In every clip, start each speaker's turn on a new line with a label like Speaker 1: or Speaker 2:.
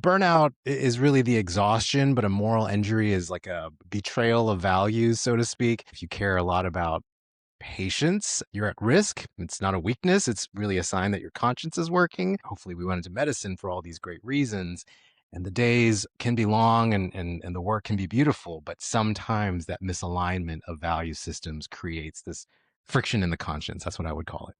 Speaker 1: burnout is really the exhaustion, but a moral injury is like a betrayal of values, so to speak. If you care a lot about patience, you're at risk. It's not a weakness. It's really a sign that your conscience is working. Hopefully, we went into medicine for all these great reasons. And the days can be long and the work can be beautiful, but sometimes that misalignment of value systems creates this friction in the conscience. That's what I would call it.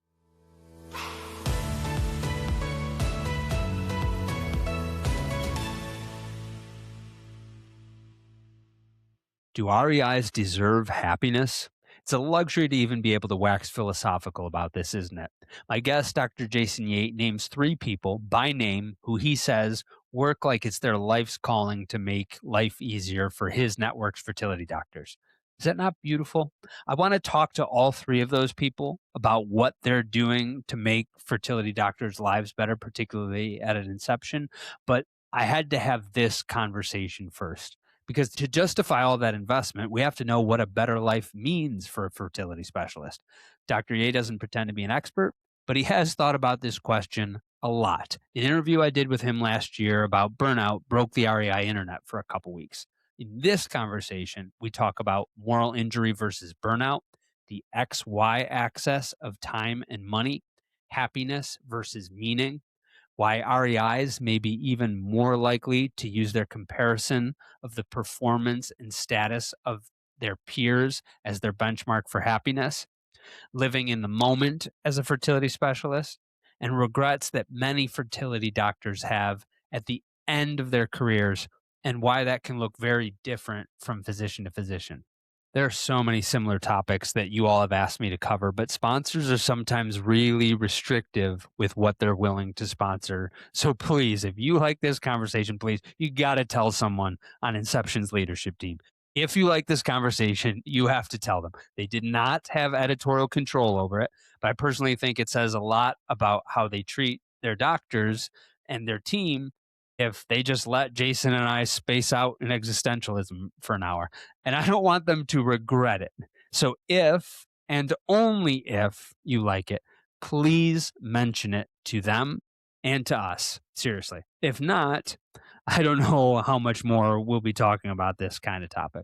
Speaker 2: Do REIs deserve happiness? It's a luxury to even be able to wax philosophical about this, isn't it? My guest, Dr. Jason Yate, names three people by name who he says work like it's their life's calling to make life easier for his network's fertility doctors. Is that not beautiful? I want to talk to all three of those people about what they're doing to make fertility doctors' lives better, particularly at an Inception. But I had to have this conversation first. Because to justify all that investment, we have to know what a better life means for a fertility specialist. Dr. Ye doesn't pretend to be an expert, but he has thought about this question a lot. An interview I did with him last year about burnout broke the REI internet for a couple weeks. In this conversation, we talk about moral injury versus burnout, the XY axis of time and money, happiness versus meaning, why REIs may be even more likely to use their comparison of the performance and status of their peers as their benchmark for happiness, living in the moment as a fertility specialist, and regrets that many fertility doctors have at the end of their careers, and why that can look very different from physician to physician. There are so many similar topics that you all have asked me to cover, but sponsors are sometimes really restrictive with what they're willing to sponsor. So please, if you like this conversation, please, you got to tell someone on Inception's leadership team. If you like this conversation, you have to tell them. They did not have editorial control over it, but I personally think it says a lot about how they treat their doctors and their team if they just let Jason and I space out in existentialism for an hour. And I don't want them to regret it. So if and only if you like it, please mention it to them and to us. Seriously. If not, I don't know how much more we'll be talking about this kind of topic.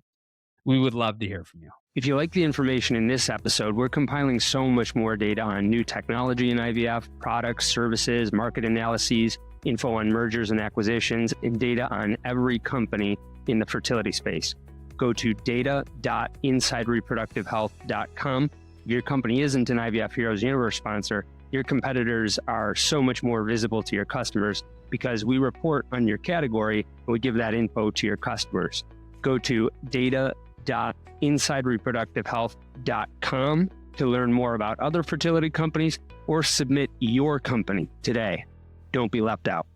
Speaker 2: We would love to hear from you.
Speaker 3: If you like the information in this episode, we're compiling so much more data on new technology in IVF, products, services, market analyses, info on mergers and acquisitions, and data on every company in the fertility space. Go to data.insidereproductivehealth.com. If your company isn't an IVF Heroes Universe sponsor, your competitors are so much more visible to your customers because we report on your category and we give that info to your customers. Go to data.insidereproductivehealth.com to learn more about other fertility companies or submit your company today. Don't be left out.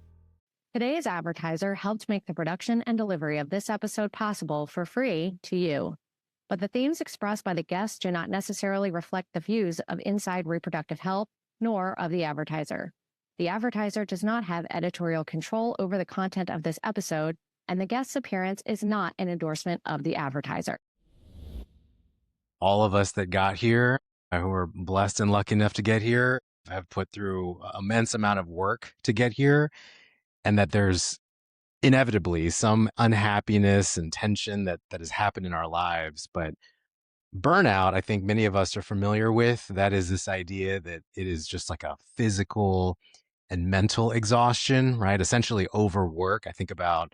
Speaker 4: Today's advertiser helped make the production and delivery of this episode possible for free to you. But the themes expressed by the guests do not necessarily reflect the views of Inside Reproductive Health, nor of the advertiser. The advertiser does not have editorial control over the content of this episode, and the guest's appearance is not an endorsement of the advertiser.
Speaker 1: All of us that got here, who were blessed and lucky enough to get here, have put through an immense amount of work to get here, and that there's inevitably some unhappiness and tension that has happened in our lives. But burnout, I think many of us are familiar with. That is this idea that it is just like a physical and mental exhaustion, right? Essentially overwork. I think about,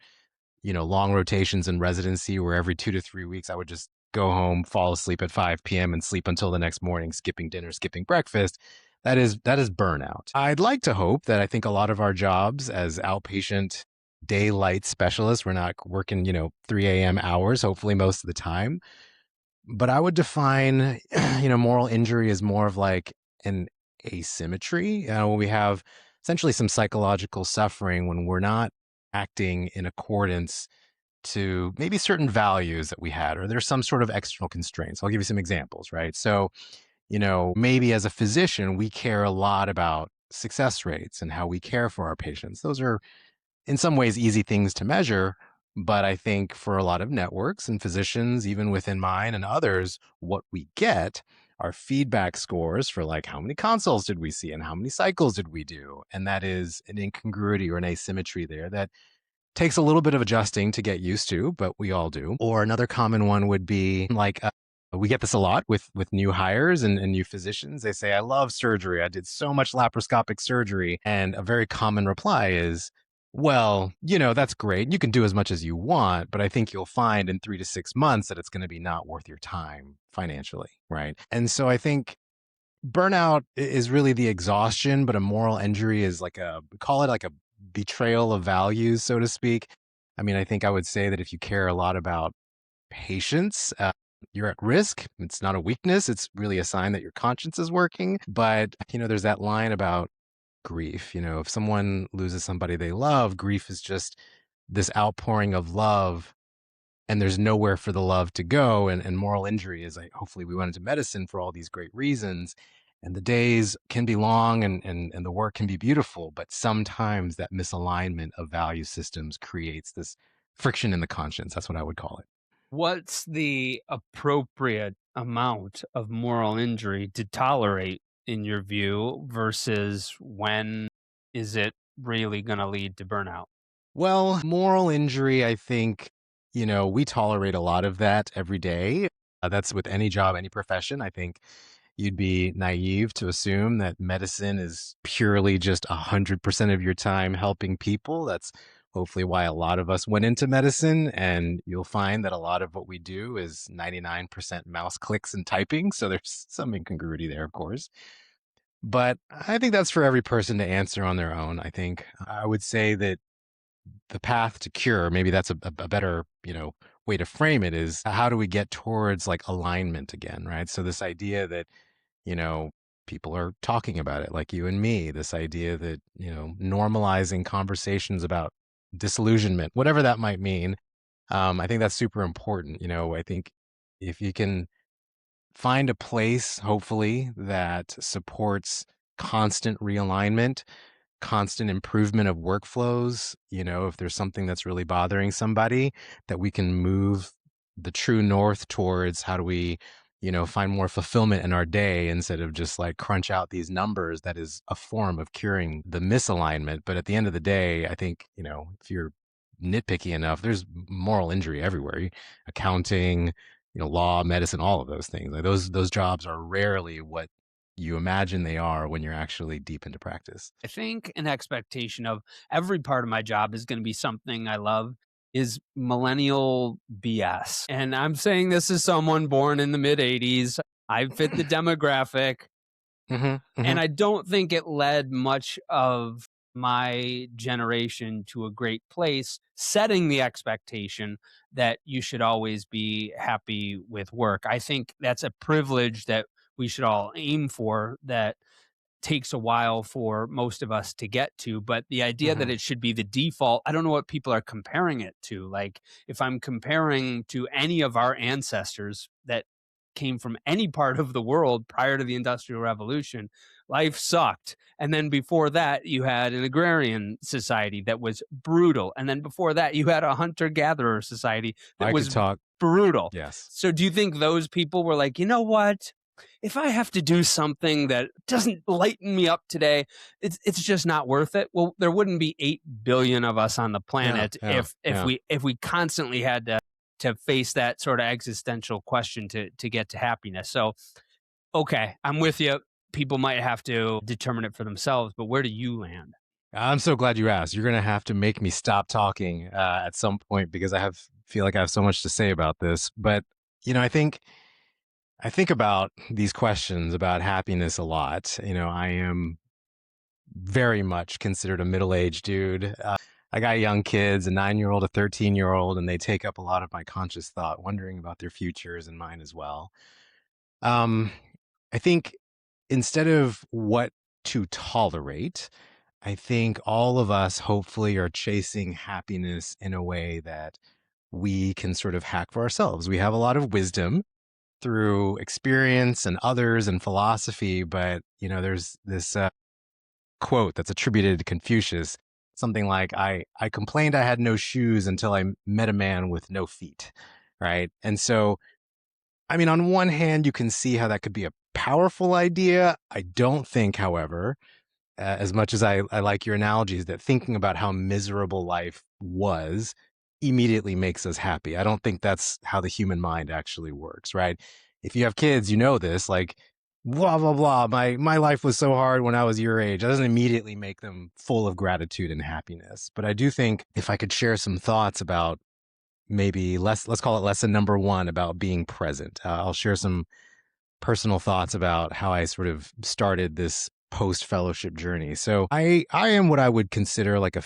Speaker 1: long rotations in residency where every 2 to 3 weeks I would just go home, fall asleep at 5 p.m. and sleep until the next morning, skipping dinner, skipping breakfast. That is burnout. I'd like to hope that I think a lot of our jobs as outpatient daylight specialists, we're not working, 3 a.m. hours, hopefully most of the time. But I would define, moral injury as more of like an asymmetry. When we have essentially some psychological suffering when we're not acting in accordance to maybe certain values that we had, or there's some sort of external constraints. I'll give you some examples, right? So, maybe as a physician, we care a lot about success rates and how we care for our patients. Those are in some ways easy things to measure. But I think for a lot of networks and physicians, even within mine and others, what we get are feedback scores for like how many consults did we see and how many cycles did we do. And that is an incongruity or an asymmetry there that takes a little bit of adjusting to get used to, but we all do. Or another common one would be like, we get this a lot with new hires and new physicians. They say, I love surgery. I did so much laparoscopic surgery. And a very common reply is, well, that's great. You can do as much as you want, but I think you'll find in 3 to 6 months that it's going to be not worth your time financially, right? And so I think burnout is really the exhaustion, but a moral injury is call it like a betrayal of values, so to speak. I mean, I think I would say that if you care a lot about patients, you're at risk. It's not a weakness. It's really a sign that your conscience is working. But, there's that line about grief. If someone loses somebody they love, grief is just this outpouring of love, and there's nowhere for the love to go. And moral injury is like, hopefully we went into medicine for all these great reasons. And the days can be long and the work can be beautiful, but sometimes that misalignment of value systems creates this friction in the conscience. That's what I would call it.
Speaker 2: What's the appropriate amount of moral injury to tolerate in your view versus when is it really going to lead to burnout?
Speaker 1: Well, moral injury, I think, we tolerate a lot of that every day. That's with any job, any profession. I think you'd be naive to assume that medicine is purely just 100% of your time helping people. That's hopefully why a lot of us went into medicine. And you'll find that a lot of what we do is 99% mouse clicks and typing. So there's some incongruity there, of course. But I think that's for every person to answer on their own. I think I would say that the path to cure, maybe that's a better, way to frame it, is how do we get towards like alignment again, right? So this idea that, people are talking about it like you and me, this idea that, normalizing conversations about disillusionment, whatever that might mean. I think that's super important. I think if you can find a place, hopefully, that supports constant realignment, constant improvement of workflows, if there's something that's really bothering somebody, that we can move the true north towards how do we, find more fulfillment in our day instead of just like crunch out these numbers, that is a form of curing the misalignment. But at the end of the day, I think, if you're nitpicky enough, there's moral injury everywhere. Accounting, law, medicine, all of those things. Like those jobs are rarely what you imagine they are when you're actually deep into practice.
Speaker 2: I think an expectation of every part of my job is going to be something I love is millennial BS. And I'm saying this as someone born in the mid 80s. I fit the demographic. And I don't think it led much of my generation to a great place, setting the expectation that you should always be happy with work. I think that's a privilege that we should all aim for, that takes a while for most of us to get to. But the idea that it should be the default, I don't know what people are comparing it to. Like if I'm comparing to any of our ancestors that came from any part of the world prior to the Industrial Revolution, life sucked. And then before that, you had an agrarian society that was brutal. And then before that, you had a hunter-gatherer society that was brutal.
Speaker 1: Yes.
Speaker 2: So do you think those people were like, you know what? If I have to do something that doesn't lighten me up today, it's just not worth it. Well, there wouldn't be 8 billion of us on the planet if we constantly had to face that sort of existential question to get to happiness. So, okay, I'm with you. People might have to determine it for themselves, but where do you land?
Speaker 1: I'm so glad you asked. You're going to have to make me stop talking at some point because feel like I have so much to say about this. But, I think about these questions about happiness a lot. I am very much considered a middle-aged dude. I got young kids, a 9-year-old, a 13-year-old, and they take up a lot of my conscious thought, wondering about their futures and mine as well. I think instead of what to tolerate, I think all of us hopefully are chasing happiness in a way that we can sort of hack for ourselves. We have a lot of wisdom through experience and others and philosophy, but there's this quote that's attributed to Confucius, something like, I complained I had no shoes until I met a man with no feet, right? And so, I mean, on one hand, you can see how that could be a powerful idea. I don't think, however, as much as I like your analogies, that thinking about how miserable life was immediately makes us happy. I don't think that's how the human mind actually works, right? If you have kids, you know this, like, blah, blah, blah. My life was so hard when I was your age. That doesn't immediately make them full of gratitude and happiness. But I do think if I could share some thoughts about maybe let's call it lesson number one about being present. I'll share some personal thoughts about how I sort of started this post fellowship journey. So I am what I would consider like a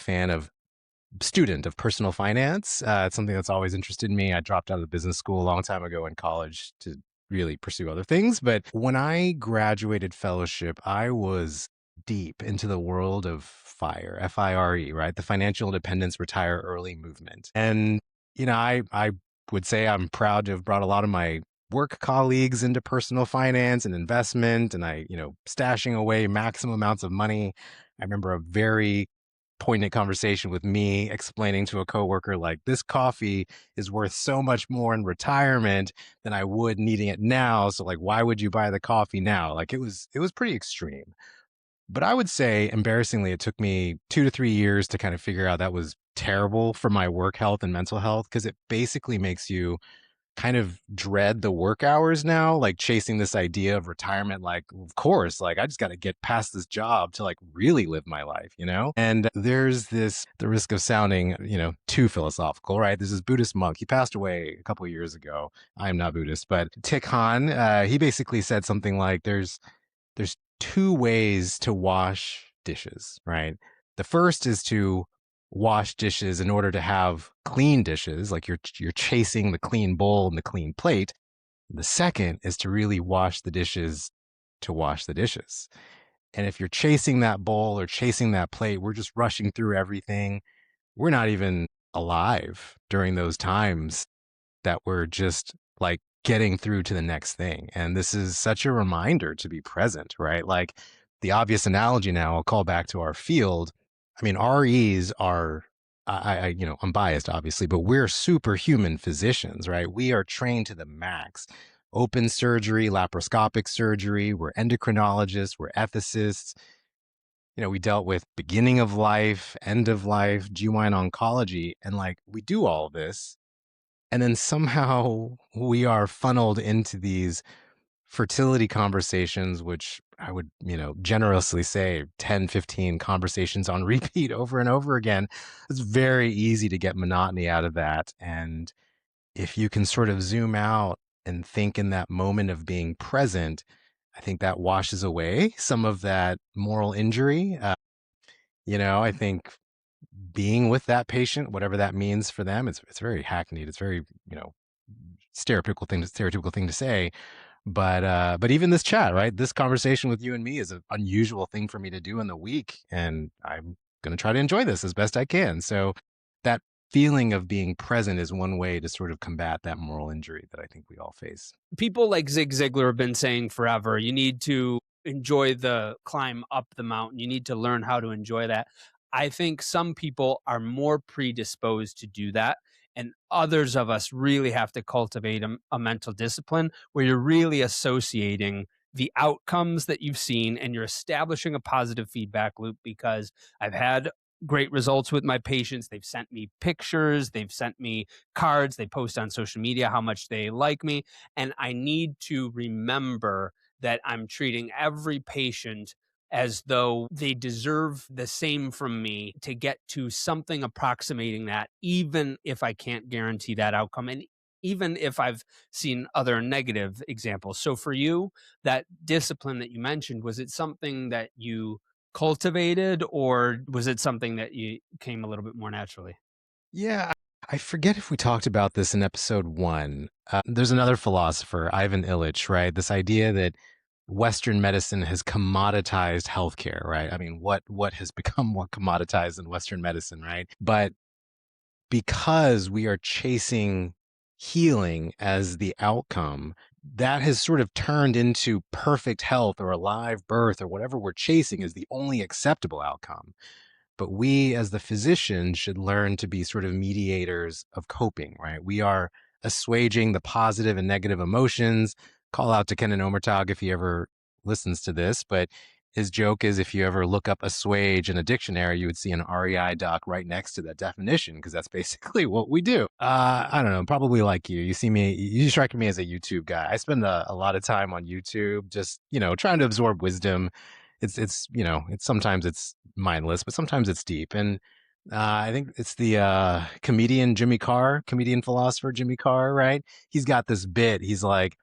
Speaker 1: student of personal finance. It's something that's always interested me. I dropped out of business school a long time ago in college to really pursue other things. But when I graduated fellowship, I was deep into the world of FIRE, FIRE, right? The Financial Independence Retire Early movement. And, I would say I'm proud to have brought a lot of my work colleagues into personal finance and investment, and stashing away maximum amounts of money. I remember a very poignant conversation with me explaining to a coworker, like, this coffee is worth so much more in retirement than I would needing it now. So, like, why would you buy the coffee now? Like, it was pretty extreme. But I would say, embarrassingly, it took me 2 to 3 years to kind of figure out that was terrible for my work health and mental health, because it basically makes you kind of dread the work hours now, like chasing this idea of retirement. Like, of course, like, I just got to get past this job to like really live my life, And there's the risk of sounding, too philosophical, right? There's this Buddhist monk. He passed away a couple of years ago. I am not Buddhist, but Thich Han, he basically said something like, there's two ways to wash dishes, right? The first is to wash dishes in order to have clean dishes, like you're chasing the clean bowl and the clean plate. The second is to really wash the dishes to wash the dishes. And if you're chasing that bowl or chasing that plate, we're just rushing through everything. We're not even alive during those times that we're just like getting through to the next thing. And this is such a reminder to be present, right? Like, the obvious analogy now, I'll call back to our field. I mean, REs are, I'm biased, obviously, but we're superhuman physicians, right? We are trained to the max. Open surgery, laparoscopic surgery, we're endocrinologists, we're ethicists. We dealt with beginning of life, end of life, GYN oncology, and like, we do all of this. And then somehow we are funneled into these fertility conversations, which I would, generously say 10, 15 conversations on repeat over and over again. It's very easy to get monotony out of that. And if you can sort of zoom out and think in that moment of being present, I think that washes away some of that moral injury. I think being with that patient, whatever that means for them, it's very hackneyed. It's very, stereotypical thing to say. But even this chat, right? This conversation with you and me is an unusual thing for me to do in the week, and I'm going to try to enjoy this as best I can. So that feeling of being present is one way to sort of combat that moral injury that I think we all face.
Speaker 2: People like Zig Ziglar have been saying forever, you need to enjoy the climb up the mountain. You need to learn how to enjoy that. I think some people are more predisposed to do that. And others of us really have to cultivate a mental discipline where you're really associating the outcomes that you've seen and you're establishing a positive feedback loop. Because I've had great results with my patients. They've sent me pictures, they've sent me cards, they post on social media how much they like me. And I need to remember that I'm treating every patient as though they deserve the same from me to get to something approximating that, even if I can't guarantee that outcome. And even if I've seen other negative examples. So for you, that discipline that you mentioned, was it something that you cultivated, or was it something that you came a little bit more naturally?
Speaker 1: Yeah, I forget if we talked about this in episode 1. There's another philosopher, Ivan Illich, right? This idea that Western medicine has commoditized healthcare, right? I mean, what has become more commoditized in Western medicine, right? But because we are chasing healing as the outcome, that has sort of turned into perfect health or a live birth or whatever we're chasing is the only acceptable outcome. But we, as the physician, should learn to be sort of mediators of coping, right? We are assuaging the positive and negative emotions. Call out to Kenan Omertag if he ever listens to this. But His joke is if you ever look up assuage in a dictionary, you would see an REI doc right next to that definition, because that's basically what we do. I don't know, probably like you. You see me, you strike me as a YouTube guy. I spend a lot of time on YouTube, just, trying to absorb wisdom. It's sometimes it's mindless, but sometimes it's deep. And I think it's the comedian philosopher Jimmy Carr, right? He's got this bit. He's like,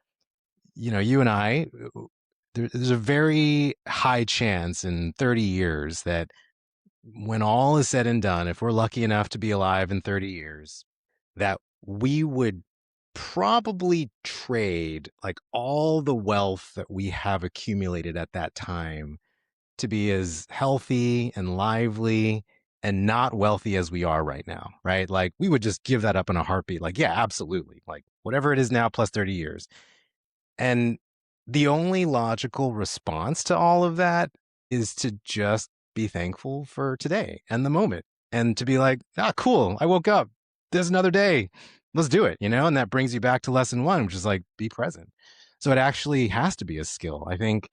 Speaker 1: you and I, there's a very high chance in 30 years that when all is said and done, if we're lucky enough to be alive in 30 years, that we would probably trade like all the wealth that we have accumulated at that time to be as healthy and lively and not wealthy as we are right now, right? Like we would just give that up in a heartbeat. Like, yeah, absolutely. Like whatever it is now plus 30 years. And the only logical response to all of that is to just be thankful for today and the moment and to be like, cool. I woke up. There's another day. Let's do it, And that brings you back to lesson one, which is like, be present. So it actually has to be a skill. I think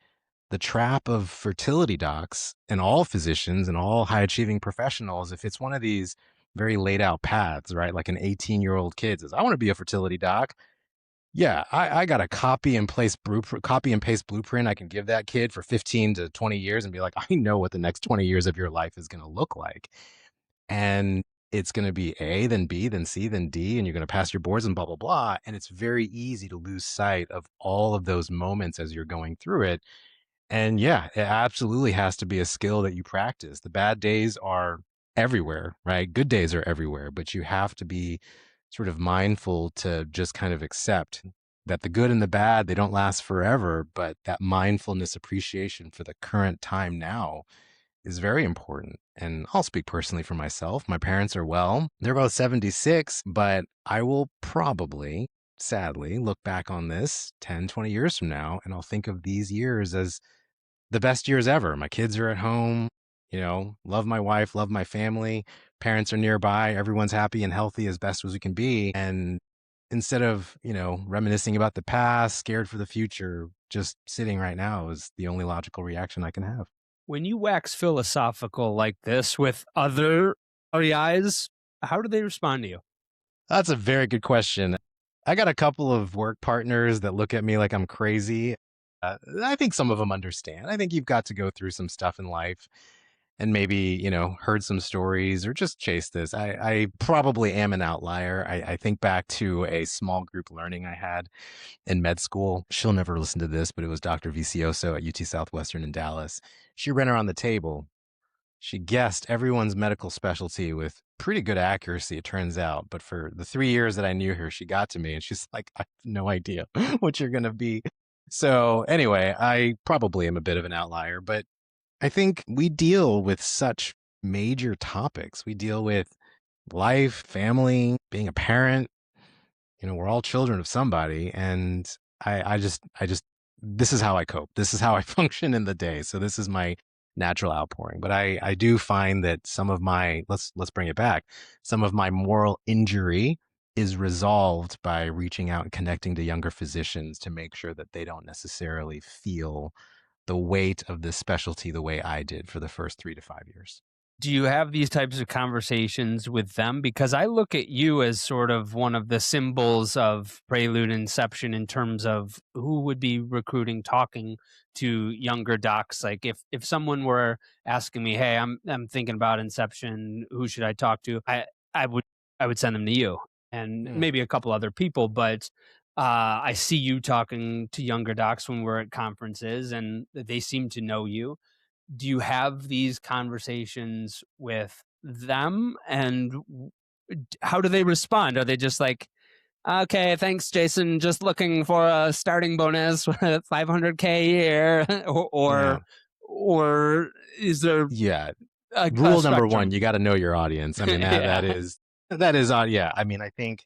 Speaker 1: the trap of fertility docs and all physicians and all high achieving professionals, if it's one of these very laid out paths, right? Like an 18-year-old kid says, I want to be a fertility doc. Yeah, I got a copy and paste blueprint I can give that kid for 15 to 20 years and be like, I know what the next 20 years of your life is going to look like. And it's going to be A, then B, then C, then D, and you're going to pass your boards and blah, blah, blah. And it's very easy to lose sight of all of those moments as you're going through it. And yeah, it absolutely has to be a skill that you practice. The bad days are everywhere, right? Good days are everywhere, but you have to be sort of mindful to just kind of accept that the good and the bad, they don't last forever, but that mindfulness appreciation for the current time now is very important. And I'll speak personally for myself. My parents are well. They're both 76, but I will probably, sadly, look back on this 10, 20 years from now, and I'll think of these years as the best years ever. My kids are at home, love my wife, love my family. Parents are nearby. Everyone's happy and healthy as best as we can be. And instead of, reminiscing about the past, scared for the future, just sitting right now is the only logical reaction I can have.
Speaker 2: When you wax philosophical like this with other REIs, how do they respond to you?
Speaker 1: That's a very good question. I got a couple of work partners that look at me like I'm crazy. I think some of them understand. I think you've got to go through some stuff in life and maybe, heard some stories or just chase this. I probably am an outlier. I think back to a small group learning I had in med school. She'll never listen to this, but it was Dr. Vicioso at UT Southwestern in Dallas. She ran around the table. She guessed everyone's medical specialty with pretty good accuracy, it turns out. But for the 3 years that I knew her, she got to me and she's like, I have no idea what you're going to be. So anyway, I probably am a bit of an outlier, but I think we deal with such major topics. We deal with life, family, being a parent. We're all children of somebody. And I just, this is how I cope. This is how I function in the day. So this is my natural outpouring. But I do find that some of my, let's bring it back. Some of my moral injury is resolved by reaching out and connecting to younger physicians to make sure that they don't necessarily feel the weight of this specialty the way I did for the first 3 to 5 years.
Speaker 2: Do you have these types of conversations with them? Because I look at you as sort of one of the symbols of Prelude Inception in terms of who would be recruiting, talking to younger docs. Like if someone were asking me, hey, I'm thinking about Inception, who should I talk to? I would send them to you and maybe a couple other people, but I see you talking to younger docs when we're at conferences and they seem to know you. Do you have these conversations with them and how do they respond? Are they just like, okay, thanks, Jason, just looking for a starting bonus with $500K a year or is there
Speaker 1: rule number one, you got to know your audience. I mean, that is yeah. I mean, I think,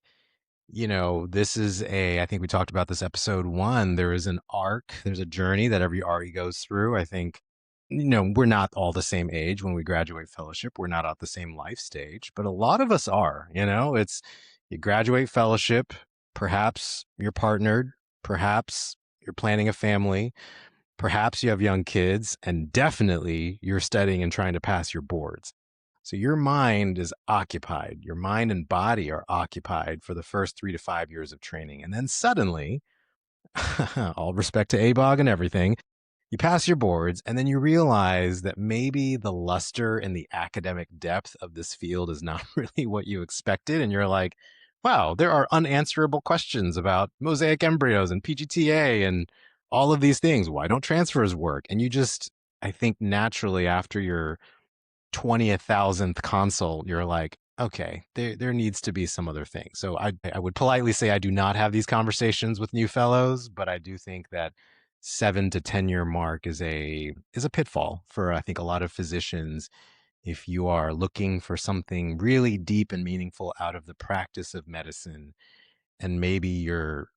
Speaker 1: this is I think we talked about this episode 1. There is an arc, there's a journey that every RE goes through. I think, we're not all the same age when we graduate fellowship. We're not at the same life stage, but a lot of us are, it's you graduate fellowship, perhaps you're partnered, perhaps you're planning a family, Perhaps you have young kids, and definitely you're studying and trying to pass your boards. So your mind is occupied. Your mind and body are occupied for the first 3 to 5 years of training. And then suddenly, all respect to ABOG and everything, you pass your boards, and then you realize that maybe the luster and the academic depth of this field is not really what you expected. And you're like, wow, there are unanswerable questions about mosaic embryos and PGTA and all of these things. Why don't transfers work? And you just, I think naturally after your 20th thousandth consult, you're like, okay, there needs to be some other thing. So I would politely say I do not have these conversations with new fellows, but I do think that 7 to 10 year mark is a pitfall for I think a lot of physicians. If you are looking for something really deep and meaningful out of the practice of medicine, and maybe you're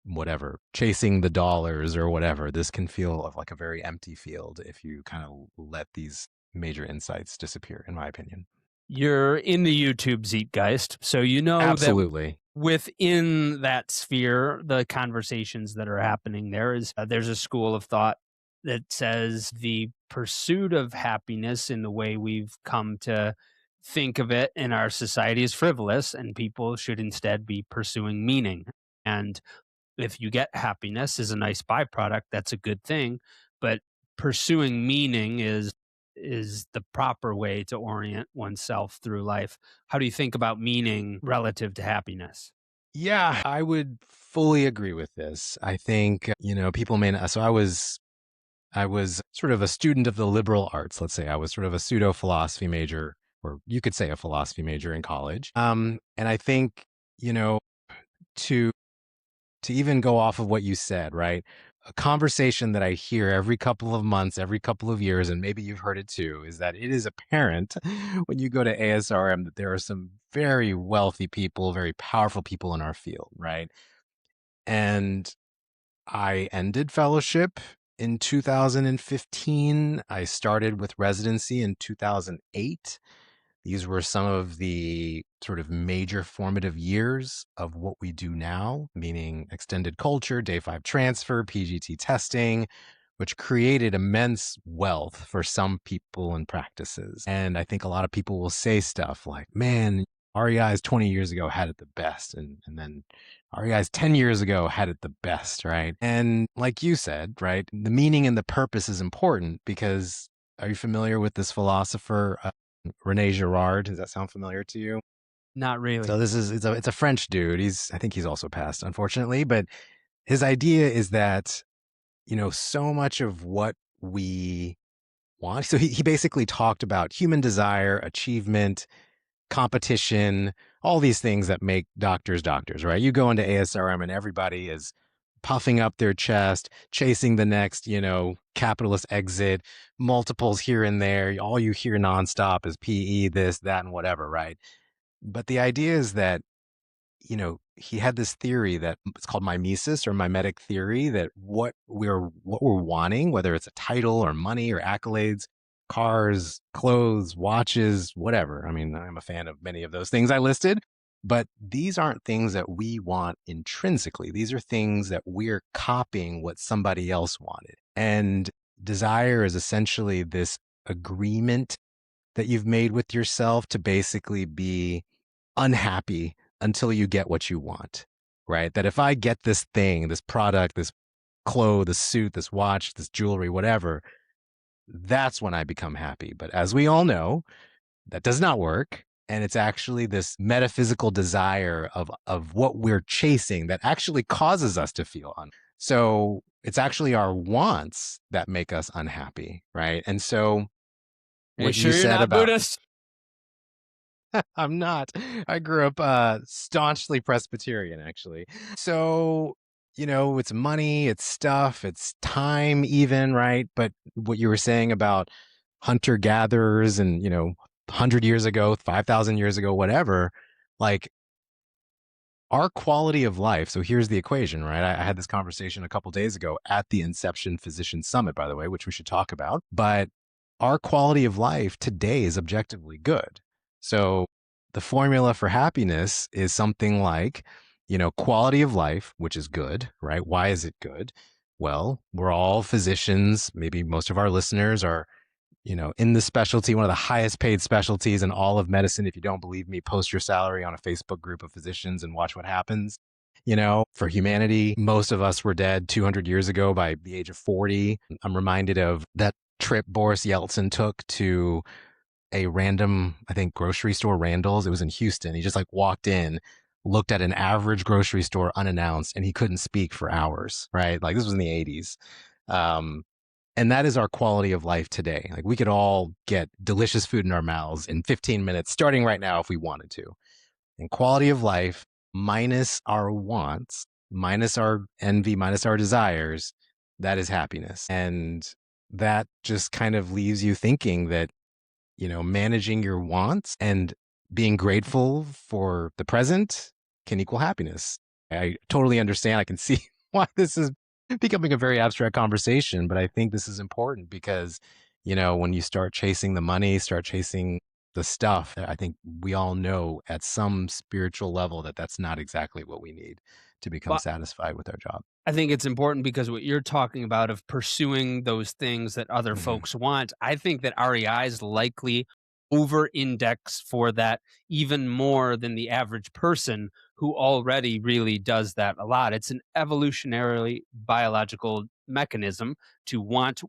Speaker 1: whatever chasing the dollars or whatever, this can feel like a very empty field if you kind of let these major insights disappear, in my opinion.
Speaker 2: You're in the YouTube zeitgeist, so you know that
Speaker 1: Absolutely.
Speaker 2: within that sphere, the conversations that are happening there is there's a school of thought that says the pursuit of happiness in the way we've come to think of it in our society is frivolous, and people should instead be pursuing meaning. And if you get happiness is a nice byproduct, that's a good thing. But pursuing meaning is the proper way to orient oneself through life. How do you think about meaning relative to happiness?
Speaker 1: Yeah, I would fully agree with this. I think, people may not. So I was sort of a student of the liberal arts. Let's say I was sort of a pseudo philosophy major, or you could say a philosophy major in college. And I think, to even go off of what you said, right? A conversation that I hear every couple of months, every couple of years, and maybe you've heard it too, is that it is apparent when you go to ASRM that there are some very wealthy people, very powerful people in our field, right? And I ended fellowship in 2015. I started with residency in 2008. These were some of the sort of major formative years of what we do now, meaning extended culture, day 5 transfer, PGT testing, which created immense wealth for some people and practices. And I think a lot of people will say stuff like, man, REIs 20 years ago had it the best. And then REIs 10 years ago had it the best, right? And like you said, right, the meaning and the purpose is important because are you familiar with this philosopher, Rene Girard? Does that sound familiar to you?
Speaker 2: Not really.
Speaker 1: So it's a French dude. I think he's also passed, unfortunately, but his idea is that, so much of what we want. So he basically talked about human desire, achievement, competition, all these things that make doctors, right? You go into ASRM and everybody is puffing up their chest, chasing the next, capitalist exit, multiples here and there. All you hear nonstop is PE, this, that, and whatever, right? But the idea is that, he had this theory that it's called mimesis or mimetic theory, that what we're wanting, whether it's a title or money or accolades, cars, clothes, watches, whatever. I mean, I'm a fan of many of those things I listed, but these aren't things that we want intrinsically. These are things that we're copying what somebody else wanted. And desire is essentially this agreement that you've made with yourself to basically be unhappy until you get what you want, right? That if I get this thing, this product, this clothes, this suit, this watch, this jewelry, whatever, that's when I become happy. But as we all know, that does not work. And it's actually this metaphysical desire of what we're chasing that actually causes us to feel So it's actually our wants that make us unhappy, right? And so what
Speaker 2: sure
Speaker 1: you
Speaker 2: you're
Speaker 1: said
Speaker 2: not
Speaker 1: about
Speaker 2: Buddhist?
Speaker 1: I'm not. I grew up staunchly Presbyterian, actually. So, it's money, it's stuff, it's time, even, right? But what you were saying about hunter gatherers and, 100 years ago, 5,000 years ago, whatever, like our quality of life. So here's the equation, right? I had this conversation a couple days ago at the Inception Physician Summit, by the way, which we should talk about. But our quality of life today is objectively good. So the formula for happiness is something like, quality of life, which is good, right? Why is it good? Well, we're all physicians. Maybe most of our listeners are, in the specialty, one of the highest paid specialties in all of medicine. If you don't believe me, post your salary on a Facebook group of physicians and watch what happens. For humanity, most of us were dead 200 years ago by the age of 40. I'm reminded of that trip Boris Yeltsin took to a random, I think, grocery store, Randall's. It was in Houston. He just like walked in, looked at an average grocery store unannounced, and he couldn't speak for hours, right? Like this was in the 80s. And that is our quality of life today. Like we could all get delicious food in our mouths in 15 minutes, starting right now if we wanted to. And quality of life minus our wants, minus our envy, minus our desires, that is happiness. And that just kind of leaves you thinking that, managing your wants and being grateful for the present can equal happiness. I totally understand. I can see why this is becoming a very abstract conversation, but I think this is important because, when you start chasing the money, start chasing the stuff, I think we all know at some spiritual level that that's not exactly what we need to become
Speaker 2: Well,
Speaker 1: satisfied with our job.
Speaker 2: I think it's important because what you're talking about of pursuing those things that other
Speaker 1: Mhm.
Speaker 2: folks want, I think that REIs likely over index for that even more than the average person who already really does that a lot. It's an evolutionarily biological mechanism to want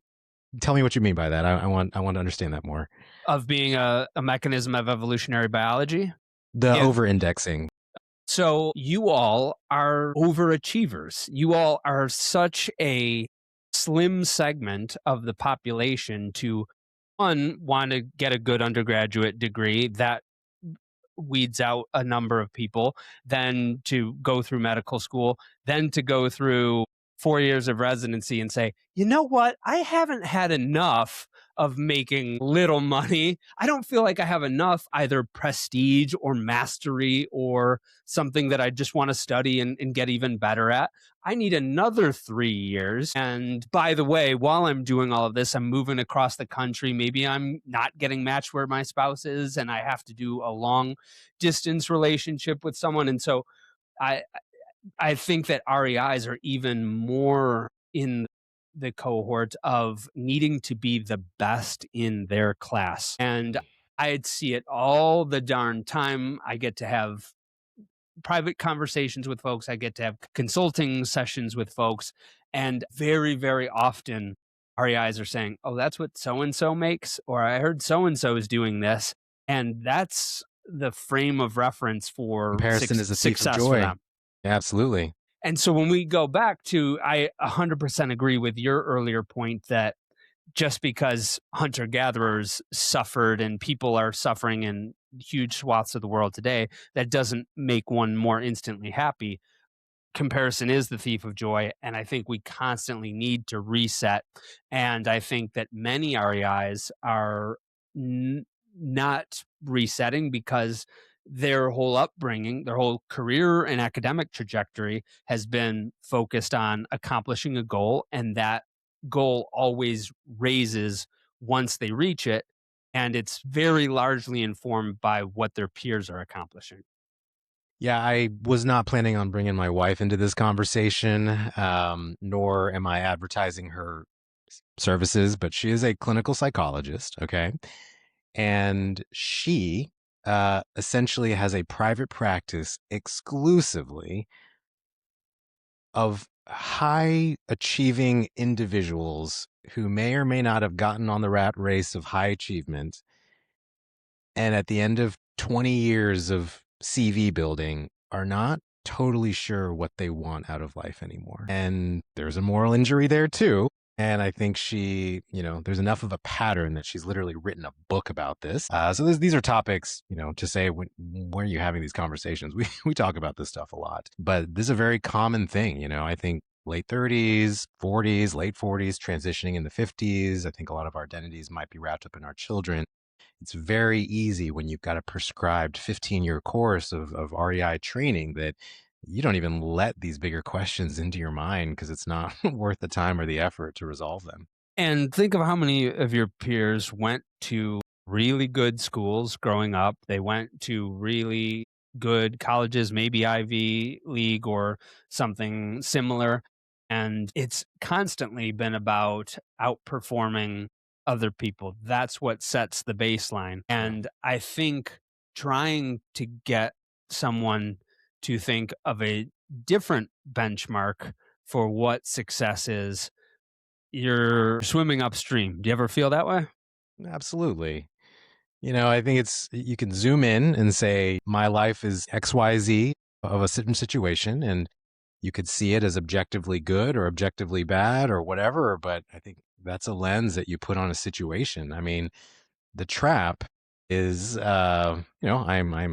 Speaker 1: Tell me what you mean by that. I want to understand that more.
Speaker 2: of being a mechanism of evolutionary biology.
Speaker 1: The
Speaker 2: If
Speaker 1: over indexing.
Speaker 2: So you all are overachievers. You all are such a slim segment of the population to one want to get a good undergraduate degree that weeds out a number of people, then to go through medical school, then to go through 4 years of residency and say, you know what? I haven't had enough of making little money. I don't feel like I have enough either prestige or mastery or something that I just want to study and get even better at. I need another 3 years. And by the way, while I'm doing all of this, I'm moving across the country. Maybe I'm not getting matched where my spouse is, and I have to do a long distance relationship with someone. And so I I think that REIs are even more in the cohort of needing to be the best in their class. And I'd see it all the darn time. I get to have private conversations with folks. I get to have consulting sessions with folks. And very, very often, REIs are saying, oh, that's what so and so makes, or I heard so and so is doing this. And that's the frame of reference for
Speaker 1: Comparison is a thief of
Speaker 2: success for
Speaker 1: joy.
Speaker 2: them.
Speaker 1: Absolutely.
Speaker 2: And so when we go back to, I 100% agree with your earlier point that just because hunter gatherers suffered and people are suffering in huge swaths of the world today, that doesn't make one more instantly happy. Comparison is the thief of joy. And I think we constantly need to reset. And I think that many REIs are not resetting because their whole upbringing, their whole career and academic trajectory has been focused on accomplishing a goal. And that goal always raises once they reach it. And it's very largely informed by what their peers are accomplishing.
Speaker 1: Yeah, I was not planning on bringing my wife into this conversation, nor am I advertising her services, but she is a clinical psychologist, okay? And she essentially has a private practice exclusively of high achieving individuals who may or may not have gotten on the rat race of high achievement. And at the end of 20 years of CV building, are not totally sure what they want out of life anymore. And there's a moral injury there too. And I think she, there's enough of a pattern that she's literally written a book about this. So these are topics, to say when are you having these conversations? We talk about this stuff a lot, but this is a very common thing. I think late 30s, 40s, late 40s, transitioning in the 50s. I think a lot of our identities might be wrapped up in our children. It's very easy when you've got a prescribed 15-year course of REI training that you don't even let these bigger questions into your mind because it's not worth the time or the effort to resolve them.
Speaker 2: And think of how many of your peers went to really good schools growing up. They went to really good colleges, maybe Ivy League or something similar. And it's constantly been about outperforming other people. That's what sets the baseline.
Speaker 1: Yeah.
Speaker 2: And I think trying to get someone to think of a different benchmark for what success is, you're swimming upstream. Do you ever feel that way?
Speaker 1: Absolutely. I think you can zoom in and say, my life is XYZ of a certain situation, and you could see it as objectively good or objectively bad or whatever. But I think that's a lens that you put on a situation. I mean, the trap is, I'm a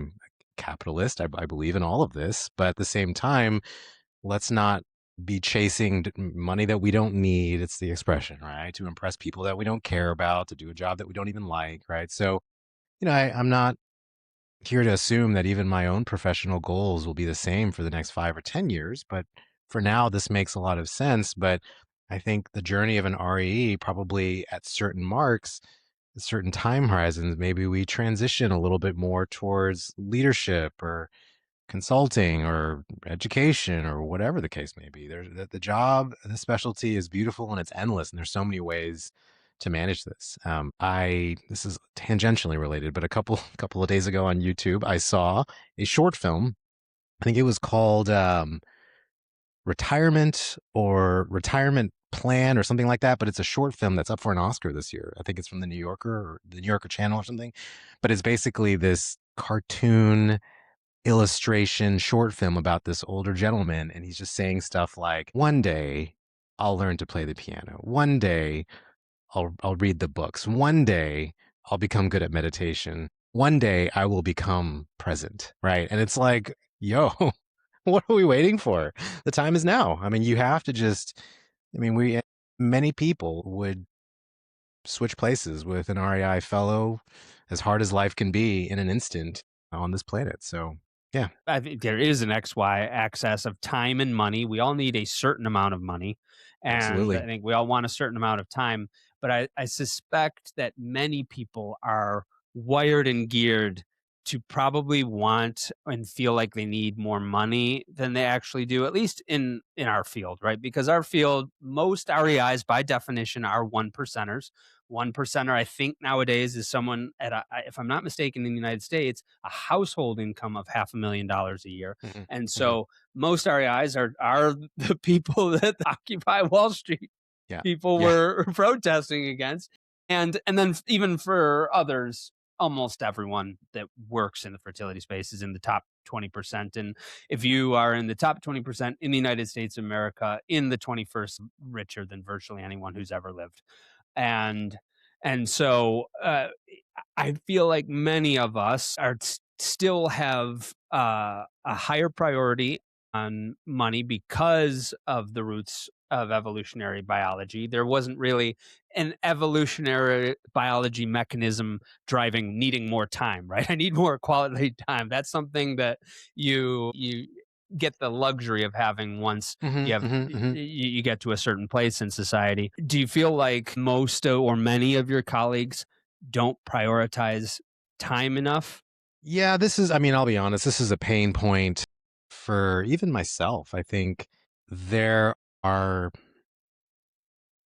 Speaker 1: capitalist. I believe in all of this, but at the same time, let's not be chasing money that we don't need. It's the expression, right? To impress people that we don't care about, to do a job that we don't even like, right? So, I'm not here to assume that even my own professional goals will be the same for the next 5 or 10 years. But for now, this makes a lot of sense. But I think the journey of an REE, probably at certain marks, certain time horizons, maybe we transition a little bit more towards leadership or consulting or education or whatever the case may be. There's the job, the specialty is beautiful and it's endless, and there's so many ways to manage this. This is tangentially related, but a couple of days ago on YouTube, I saw a short film. I think it was called Retirement or Retirement Plan or something like that, but it's a short film that's up for an Oscar this year. I think it's from the New Yorker or the New Yorker channel or something. But it's basically this cartoon illustration short film about this older gentleman, and he's just saying stuff like, one day I'll learn to play the piano, one day I'll read the books, one day I'll become good at meditation, one day I will become present, right? And it's like, yo, what are we waiting for? The time is now. I mean, you have to just, we many people would switch places with an REI fellow, as hard as life can be, in an instant on this planet. So yeah.
Speaker 2: I think there is an XY axis of time and money. We all need a certain amount of money. And I
Speaker 1: Absolutely.
Speaker 2: think we all want a certain amount of time. But I suspect that many people are wired and geared to probably want and feel like they need more money than they actually do, at least in our field, right? Because our field, most REIs by definition are one percenters. One percenter, I think nowadays, is someone if I'm not mistaken, in the United States, a household income of $500,000 a year.
Speaker 1: Hmm.
Speaker 2: And
Speaker 1: Hmm.
Speaker 2: so most REIs are the people that Occupy Wall Street
Speaker 1: Yeah.
Speaker 2: people
Speaker 1: Yeah.
Speaker 2: were protesting against. And then even for others, almost everyone that works in the fertility space is in the top 20%. And if you are in the top 20% in the United States of America in the 21st, richer than virtually anyone who's ever lived. And so I feel like many of us are still have a higher priority on money because of the roots of evolutionary biology. There wasn't really an evolutionary biology mechanism driving needing more time, right? I need more quality time. That's something that you get the luxury of having once
Speaker 1: Hmm.
Speaker 2: you have
Speaker 1: Hmm. Hmm.
Speaker 2: you get to a certain place in society. Do you feel like most or many of your colleagues don't prioritize time enough?
Speaker 1: Yeah, I'll be honest, this is a pain point for even myself. I think there are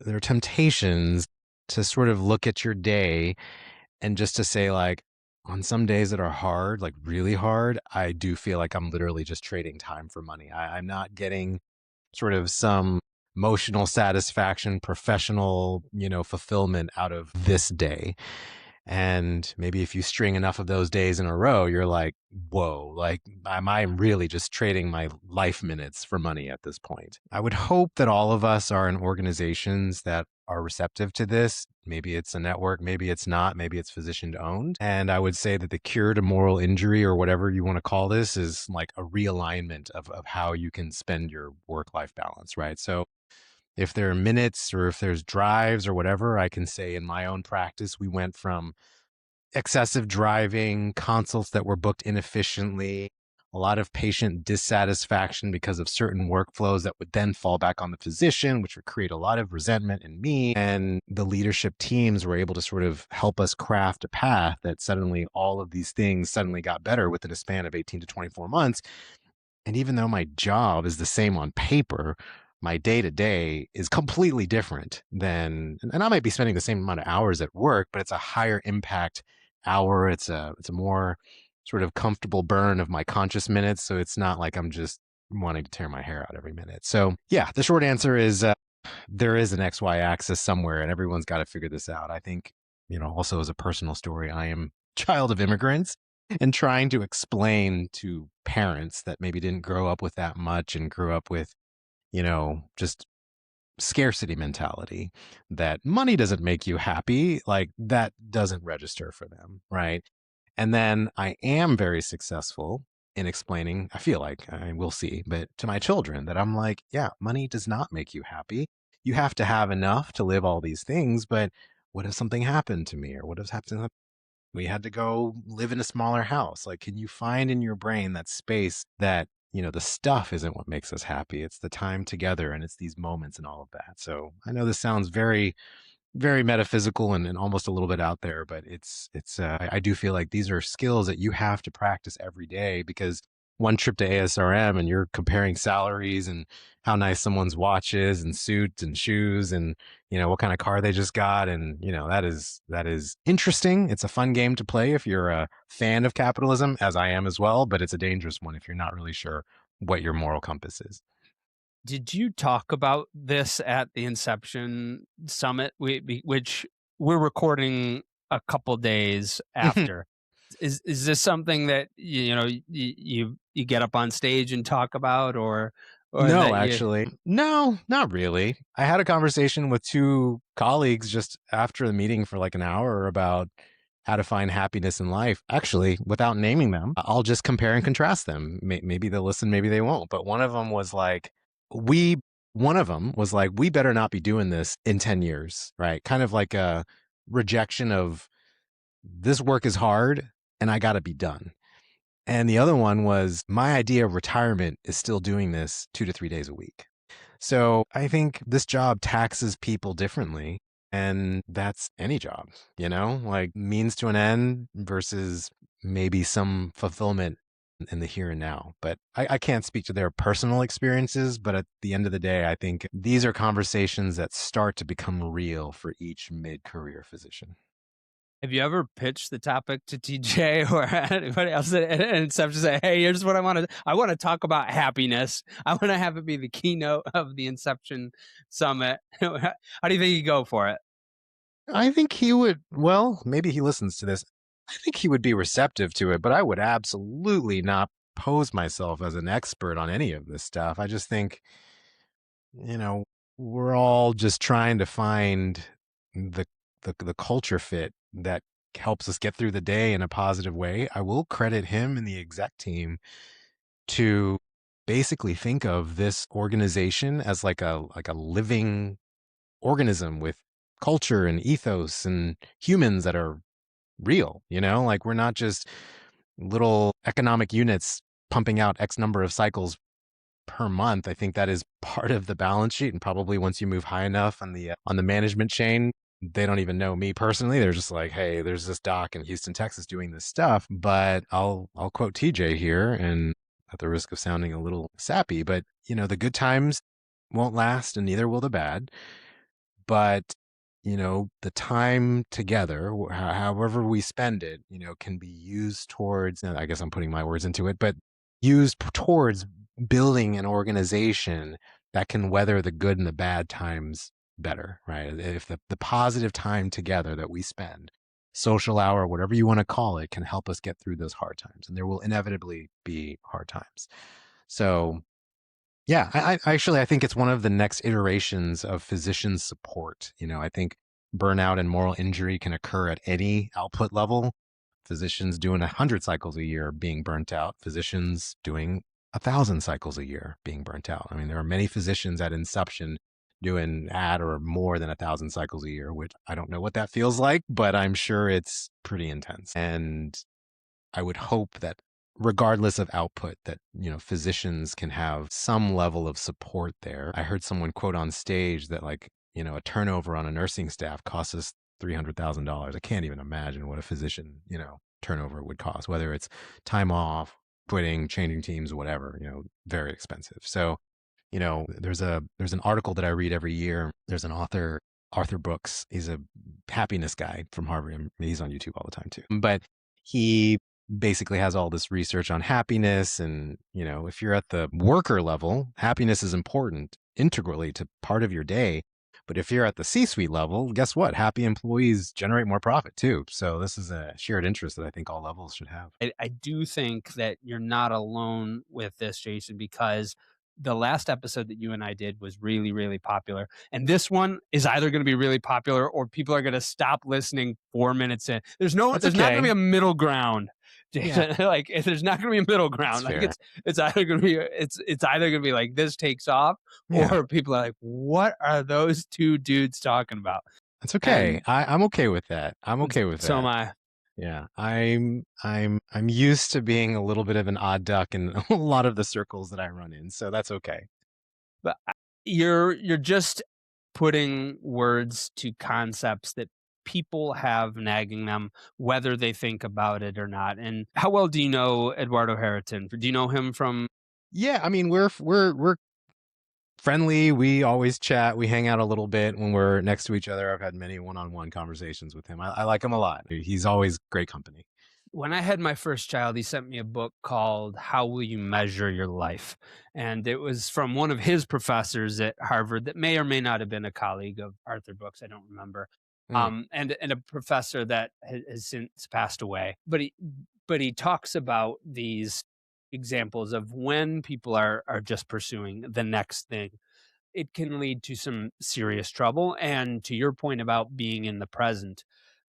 Speaker 1: there are temptations to sort of look at your day and just to say, like, on some days that are hard, like really hard, I do feel like I'm literally just trading time for money. I'm not getting sort of some emotional satisfaction, professional, fulfillment out of this day. And maybe if you string enough of those days in a row, you're like, whoa, like, am I really just trading my life minutes for money at this point? I would hope that all of us are in organizations that are receptive to this. Maybe it's a network, maybe it's not, maybe it's physician owned. And I would say that the cure to moral injury, or whatever you want to call this, is like a realignment of how you can spend your work life balance, right? So if there are minutes or if there's drives or whatever, I can say in my own practice, we went from excessive driving, consults that were booked inefficiently, a lot of patient dissatisfaction because of certain workflows that would then fall back on the physician, which would create a lot of resentment in me. And the leadership teams were able to sort of help us craft a path that suddenly all of these things suddenly got better within a span of 18 to 24 months. And even though my job is the same on paper, my day to day is completely different than, and I might be spending the same amount of hours at work, but it's a higher impact hour. It's a more sort of comfortable burn of my conscious minutes. So it's not like I'm just wanting to tear my hair out every minute. So yeah, the short answer is there is an XY axis somewhere and everyone's got to figure this out. I think, also as a personal story, I am a child of immigrants and trying to explain to parents that maybe didn't grow up with that much and grew up with, just scarcity mentality, that money doesn't make you happy, like that doesn't register for them, right? And then I am very successful in explaining, I feel like, I will see, but to my children that I'm like, yeah, money does not make you happy. You have to have enough to live all these things, but what if something happened to me, or what if happened, we had to go live in a smaller house? Like, can you find in your brain that space that, the stuff isn't what makes us happy? It's the time together and it's these moments and all of that. So I know this sounds very, very metaphysical and almost a little bit out there, but I do feel like these are skills that you have to practice every day, because one trip to ASRM and you're comparing salaries and how nice someone's watch is and suits and shoes and what kind of car they just got, and that is interesting. It's a fun game to play if you're a fan of capitalism, as I am as well, but it's a dangerous one if you're not really sure what your moral compass is.
Speaker 2: Did you talk about this at the Inception Summit, which we're recording a couple days after? Is this something that you get up on stage and talk about, or
Speaker 1: No,
Speaker 2: that you?
Speaker 1: actually. No, not really. I had a conversation with two colleagues just after the meeting for like an hour about how to find happiness in life. Actually, without naming them, I'll just compare and contrast them. Maybe they'll listen, maybe they won't. But we, one of them was like, we better not be doing this in 10 years, right? Kind of like a rejection of, this work is hard and I got to be done. And the other one was, my idea of retirement is still doing this 2 to 3 days a week. So I think this job taxes people differently. And that's any job, like means to an end versus maybe some fulfillment in the here and now. But I can't speak to their personal experiences. But at the end of the day, I think these are conversations that start to become real for each mid-career physician.
Speaker 2: Have you ever pitched the topic to TJ or anybody else at Inception? Say, hey, here's what I want to. I want to talk about happiness. I want to have it be the keynote of the Inception Summit. How do you think you go for it?
Speaker 1: I think he would, well, maybe he listens to this. I think he would be receptive to it, but I would absolutely not pose myself as an expert on any of this stuff. I just think, we're all just trying to find the culture fit that helps us get through the day in a positive way. I will credit him and the exec team to basically think of this organization as like a living organism with culture and ethos and humans that are real, like we're not just little economic units pumping out X number of cycles per month. I think that is part of the balance sheet. And probably once you move high enough on the management chain, they don't even know me personally. They're just like, hey, there's this doc in Houston, Texas doing this stuff. But I'll quote TJ here, and at the risk of sounding a little sappy, but the good times won't last and neither will the bad. But the time together, however we spend it, can be used towards, and I guess I'm putting my words into it, but used towards building an organization that can weather the good and the bad times better, right? If the positive time together that we spend, social hour, whatever you want to call it, can help us get through those hard times. And there will inevitably be hard times. So yeah, I think it's one of the next iterations of physician support. I think burnout and moral injury can occur at any output level. Physicians doing 100 cycles a year being burnt out, physicians doing 1,000 cycles a year being burnt out. I mean, there are many physicians at Inception doing at or more than 1,000 cycles a year, which I don't know what that feels like, but I'm sure it's pretty intense. And I would hope that regardless of output, that, physicians can have some level of support there. I heard someone quote on stage that a turnover on a nursing staff costs us $300,000. I can't even imagine what a physician, turnover would cost, whether it's time off, quitting, changing teams, whatever, very expensive. So there's an article that I read every year. There's an author, Arthur Brooks. He's a happiness guy from Harvard. And he's on YouTube all the time too. But he basically has all this research on happiness. And, if you're at the worker level, happiness is important integrally to part of your day. But if you're at the C-suite level, guess what? Happy employees generate more profit too. So this is a shared interest that I think all levels should have.
Speaker 2: I do think that you're not alone with this, Jason, because the last episode that you and I did was really, really popular. And this one is either going to be really popular or people are going to stop listening 4 minutes in. There's not going to be a middle ground. Jason.
Speaker 1: Yeah.
Speaker 2: Like there's not going to be a middle ground.
Speaker 1: That's
Speaker 2: Like
Speaker 1: fair.
Speaker 2: it's either going to be it's either going to be like this takes off,
Speaker 1: Yeah.
Speaker 2: or people are like, what are those two dudes talking about?
Speaker 1: That's okay. I'm okay with that. I'm okay with
Speaker 2: So
Speaker 1: that.
Speaker 2: am I.
Speaker 1: Yeah, I'm used to being a little bit of an odd duck in a lot of the circles that I run in, so that's okay.
Speaker 2: But you're just putting words to concepts that people have nagging them, whether they think about it or not. And how well do you know Eduardo Harriton? Do you know him from?
Speaker 1: Yeah, I mean we're friendly. We always chat. We hang out a little bit when we're next to each other. I've had many one-on-one conversations with him. I like him a lot. He's always great company.
Speaker 2: When I had my first child, he sent me a book called How Will You Measure Your Life? And it was from one of his professors at Harvard that may or may not have been a colleague of Arthur Brooks. I don't remember. And a professor that has since passed away. But he talks about these examples of when people are just pursuing the next thing. It can lead to some serious trouble. And to your point about being in the present,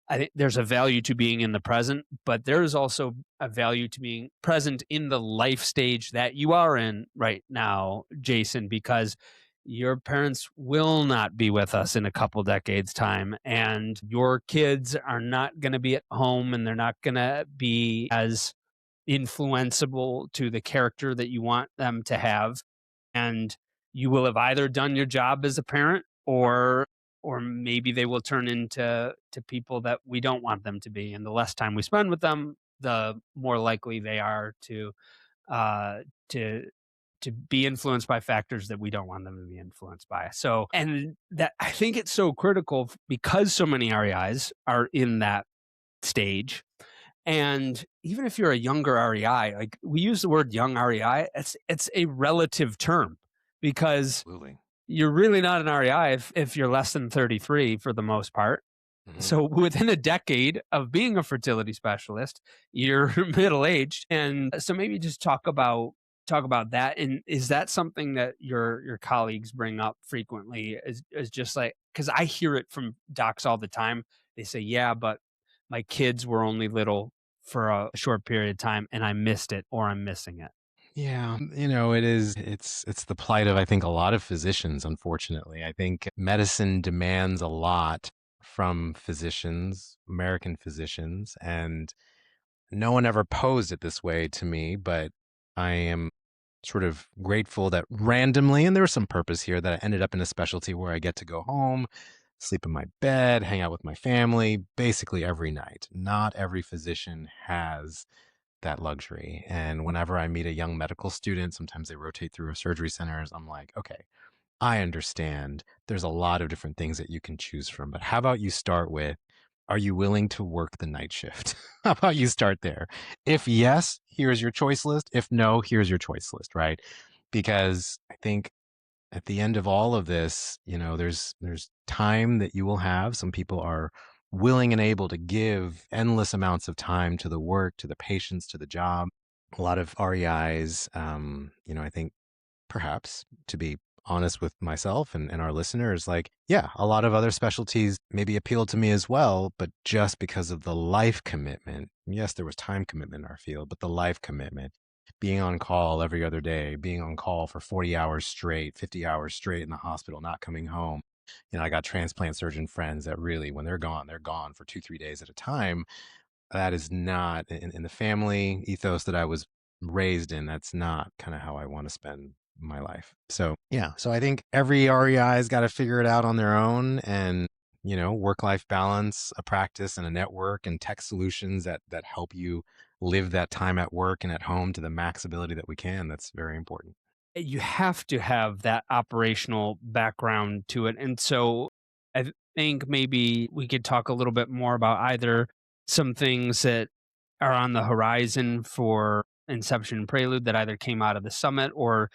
Speaker 2: I think there's a value to being in the present, but there's also a value to being present in the life stage that you are in right now, Jason, because your parents will not be with us in a couple decades time, and your kids are not going to be at home, and they're not going to be as influenceable to the character that you want them to have. And you will have either done your job as a parent, or maybe they will turn into people that we don't want them to be. And the less time we spend with them, the more likely they are to uh, to be influenced by factors that we don't want them to be influenced by. So, and that I think it's so critical because so many REIs are in that stage. And even if you're a younger REI, like we use the word young REI, it's a relative term because
Speaker 1: Absolutely.
Speaker 2: you're really not an REI if you're less than 33 for the most part.
Speaker 1: Mhm.
Speaker 2: So within a decade of being a fertility specialist, you're middle-aged. And so maybe just talk about that. And is that something that your colleagues bring up frequently is just like, because I hear it from docs all the time. They say, yeah, but my kids were only little for a short period of time and I missed it or I'm missing it.
Speaker 1: Yeah, it's the plight of I think a lot of physicians, unfortunately. I think medicine demands a lot from physicians, American physicians, and no one ever posed it this way to me, but I am sort of grateful that randomly, and there was some purpose here, that I ended up in a specialty where I get to go home, sleep in my bed, hang out with my family basically every night. Not every physician has that luxury. And whenever I meet a young medical student, sometimes they rotate through surgery centers. I'm like, okay, I understand. There's a lot of different things that you can choose from, but how about you start with, are you willing to work the night shift? How about you start there? If yes, here's your choice list. If no, here's your choice list, right? Because I think at the end of all of this, there's time that you will have. Some people are willing and able to give endless amounts of time to the work, to the patients, to the job. A lot of REIs, I think perhaps to be honest with myself and our listeners, like, yeah, a lot of other specialties maybe appeal to me as well, but just because of the life commitment. Yes, there was time commitment in our field, but the life commitment, being on call every other day, being on call for 40 hours straight, 50 hours straight in the hospital, not coming home. I got transplant surgeon friends that really, when they're gone for 2, 3 days at a time. That is not in the family ethos that I was raised in. That's not kind of how I want to spend my life. So, yeah. So I think every REI's got to figure it out on their own, and, work-life balance, a practice and a network and tech solutions that help you live that time at work and at home to the max ability that we can. That's very important.
Speaker 2: you have to have that operational background to it. And so I think maybe we could talk a little bit more about either some things that are on the horizon for Inception and Prelude that either came out of the summit or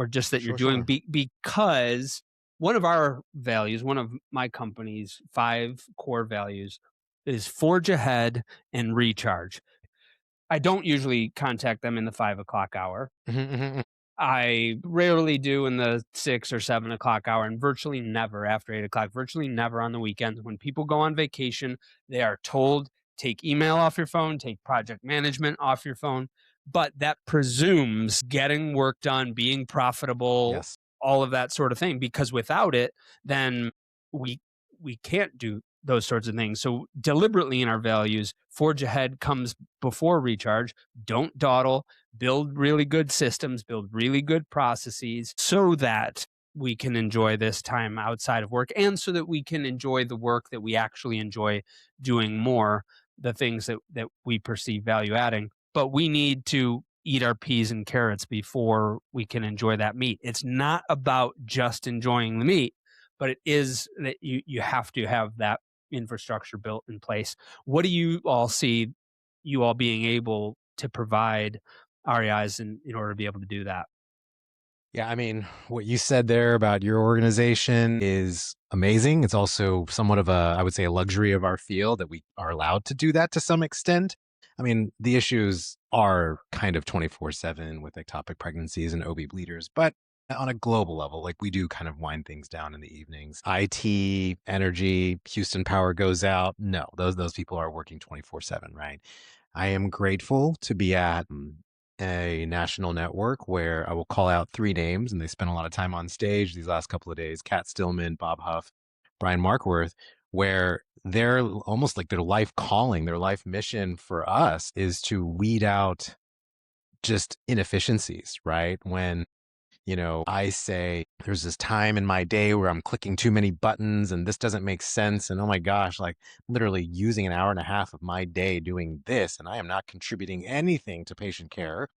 Speaker 2: just that you're
Speaker 1: Sure,
Speaker 2: doing
Speaker 1: sure.
Speaker 2: because one of our values, one of my company's 5 core values is forge ahead and recharge. I don't usually contact them in the 5 o'clock hour.
Speaker 1: Mhm, mhm, mhm.
Speaker 2: I rarely do in the 6 or 7 o'clock hour, and virtually never after 8 o'clock, virtually never on the weekends. When people go on vacation, they are told, take email off your phone, take project management off your phone. But that presumes getting work done, being profitable,
Speaker 1: Yes.
Speaker 2: all of that sort of thing. Because without it, then we we can't do those sorts of things. So deliberately in our values, forge ahead comes before recharge. Don't dawdle, build really good systems, build really good processes so that we can enjoy this time outside of work and so that we can enjoy the work that we actually enjoy doing more, the things that we perceive value adding. But we need to eat our peas and carrots before we can enjoy that meat. It's not about just enjoying the meat, but it is that you have to have that infrastructure built in place. What do you all see you all being able to provide REIs in order to be able to do that?
Speaker 1: Yeah, I mean, what you said there about your organization is amazing. It's also somewhat of a, I would say, a luxury of our field that we are allowed to do that to some extent. I mean, the issues are kind of 24/7 with ectopic pregnancies and OB bleeders, but on a global level, like we do kind of wind things down in the evenings. IT, energy, Houston power goes out. No, those people are working 24/7, right? I am grateful to be at a national network where I will call out 3 names, and they spent a lot of time on stage these last couple of days. Kat Stillman, Bob Huff, Brian Markworth, where they're almost like their life calling, their life mission for us is to weed out just inefficiencies, right? When I say there's this time in my day where I'm clicking too many buttons and this doesn't make sense. And oh my gosh, like literally using an hour and a half of my day doing this, and I am not contributing anything to patient care.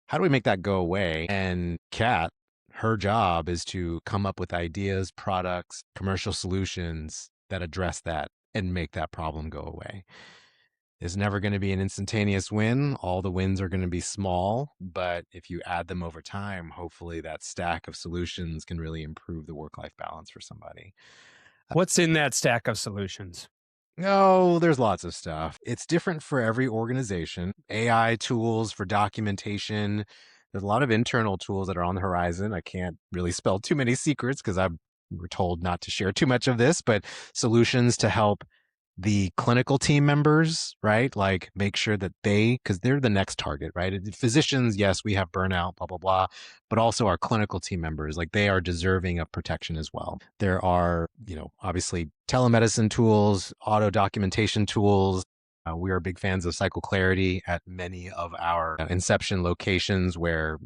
Speaker 1: How do we make that go away? And Kat, her job is to come up with ideas, products, commercial solutions that address that and make that problem go away. Is never going to be an instantaneous win. All the wins are going to be small, but if you add them over time, hopefully that stack of solutions can really improve the work-life balance for somebody.
Speaker 2: What's in that stack of solutions?
Speaker 1: Oh, there's lots of stuff. It's different for every organization. AI tools for documentation. There's a lot of internal tools that are on the horizon. I can't really spell too many secrets because we're told not to share too much of this, but solutions to help the clinical team members, right? Like make sure that because they're the next target, right? Physicians, yes, we have burnout, blah, blah, blah, but also our clinical team members, like they are deserving of protection as well. There are, obviously telemedicine tools, auto documentation tools. We are big fans of Cycle Clarity at many of our Inception locations where,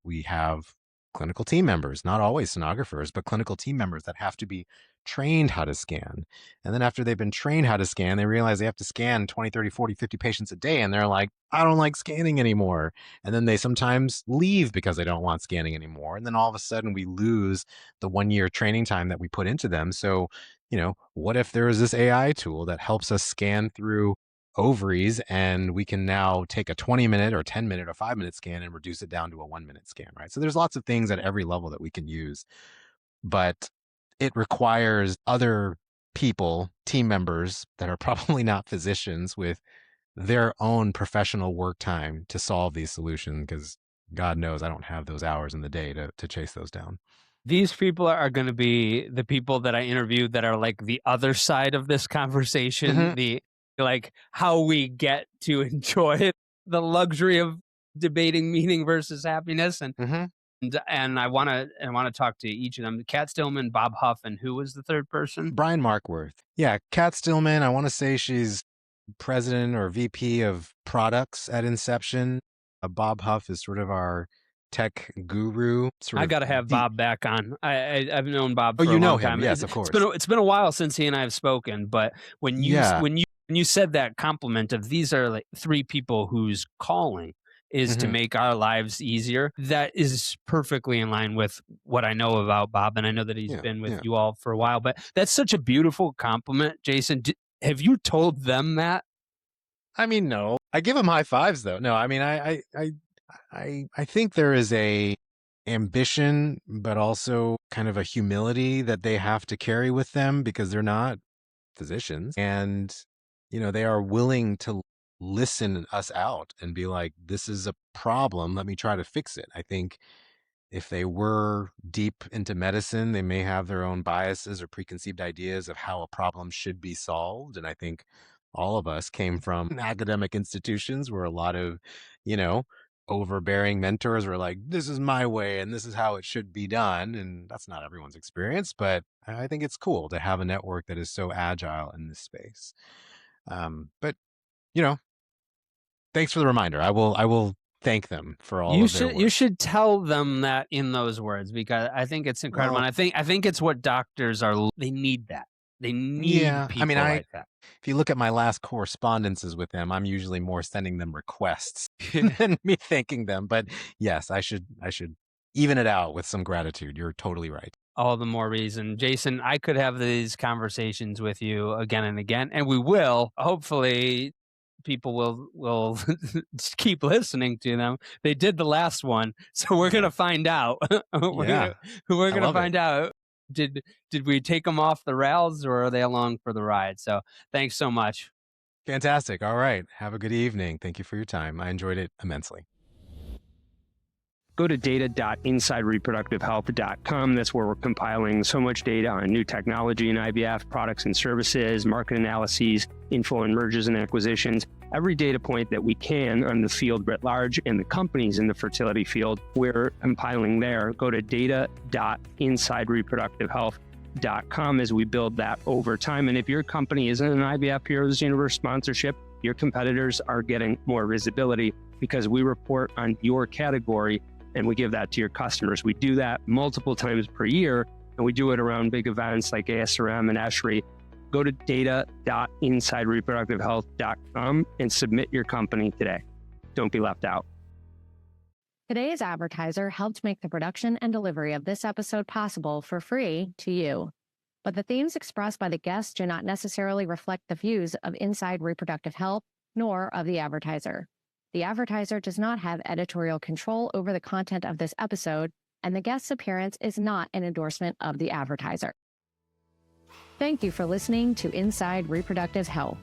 Speaker 1: we have clinical team members, not always sonographers, but clinical team members that have to be trained how to scan. And then after they've been trained how to scan, they realize they have to scan 20, 30, 40, 50 patients a day. And they're like, I don't like scanning anymore. And then they sometimes leave because they don't want scanning anymore. And then all of a sudden we lose the 1 year training time that we put into them. So, what if there is this AI tool that helps us scan through ovaries and we can now take a 20-minute or 10-minute or 5-minute scan and reduce it down to a 1-minute scan, right? So there's lots of things at every level that we can use, but it requires other people, team members that are probably not physicians with their own professional work time to solve these solutions because God knows I don't have those hours in the day to chase those down.
Speaker 2: These people are going to be the people that I interviewed that are like the other side of this conversation,
Speaker 1: Mhm,
Speaker 2: the like how we get to enjoy the luxury of debating meaning versus happiness. And
Speaker 1: mhm.
Speaker 2: and I want to talk to each of them. Kat Stillman, Bob Huff, and who was the third person?
Speaker 1: Brian Markworth. Yeah, Kat Stillman, I want to say she's president or VP of products at Inception. Bob Huff is sort of our tech guru, sort
Speaker 2: I
Speaker 1: of
Speaker 2: got to have
Speaker 1: the
Speaker 2: Bob back on. I've known Bob
Speaker 1: Oh,
Speaker 2: for
Speaker 1: you
Speaker 2: a
Speaker 1: know
Speaker 2: long
Speaker 1: him.
Speaker 2: time.
Speaker 1: Yes, of
Speaker 2: It's been
Speaker 1: course.
Speaker 2: it's been a while since he and I have spoken, but when
Speaker 1: Yeah.
Speaker 2: you said that compliment of these are like 3 people whose calling is to make our lives easier. That is perfectly in line with what I know about Bob, and I know that he's been with you all for a while. But that's such a beautiful compliment, Jason. Have you told them that?
Speaker 1: I mean, no. I give them high fives, though. No, I mean, I think there is a ambition, but also kind of a humility that they have to carry with them because they're not physicians, and they are willing to listen us out and be like, this is a problem, let me try to fix it. I think if they were deep into medicine, they may have their own biases or preconceived ideas of how a problem should be solved. And I think all of us came from academic institutions where a lot of, overbearing mentors were like, this is my way and this is how it should be done. And that's not everyone's experience, but I think it's cool to have a network that is so agile in this space. But, thanks for the reminder. I will thank them for all of their work.
Speaker 2: You should tell them that in those words, because I think it's incredible.
Speaker 1: Well,
Speaker 2: and I think it's what doctors they need that. They need people like that.
Speaker 1: If you look at my last correspondences with them, I'm usually more sending them requests than me thanking them. But yes, I should even it out with some gratitude. You're totally right.
Speaker 2: All the more reason. Jason, I could have these conversations with you again and again, and we will. Hopefully people will keep listening to them. They did the last one, so we're going to find out. We're going to find out. Did we take them off the rails, or are they along for the ride? So thanks so much.
Speaker 1: Fantastic. All right. Have a good evening. Thank you for your time. I enjoyed it immensely.
Speaker 3: Go to data.insidereproductivehealth.com. That's where we're compiling so much data on new technology in IVF, products and services, market analyses, info and mergers and acquisitions, every data point that we can on the field writ large and the companies in the fertility field, we're compiling there. Go to data.insidereproductivehealth.com as we build that over time. And if your company isn't an IVF Heroes Universe sponsorship, your competitors are getting more visibility because we report on your category and we give that to your customers. We do that multiple times per year, and we do it around big events like ASRM and ESHRE. Go to data.insidereproductivehealth.com and submit your company today. Don't be left out.
Speaker 4: Today's advertiser helped make the production and delivery of this episode possible for free to you. But the themes expressed by the guests do not necessarily reflect the views of Inside Reproductive Health, nor of the advertiser. The advertiser does not have editorial control over the content of this episode, and the guest's appearance is not an endorsement of the advertiser. Thank you for listening to Inside Reproductive Health.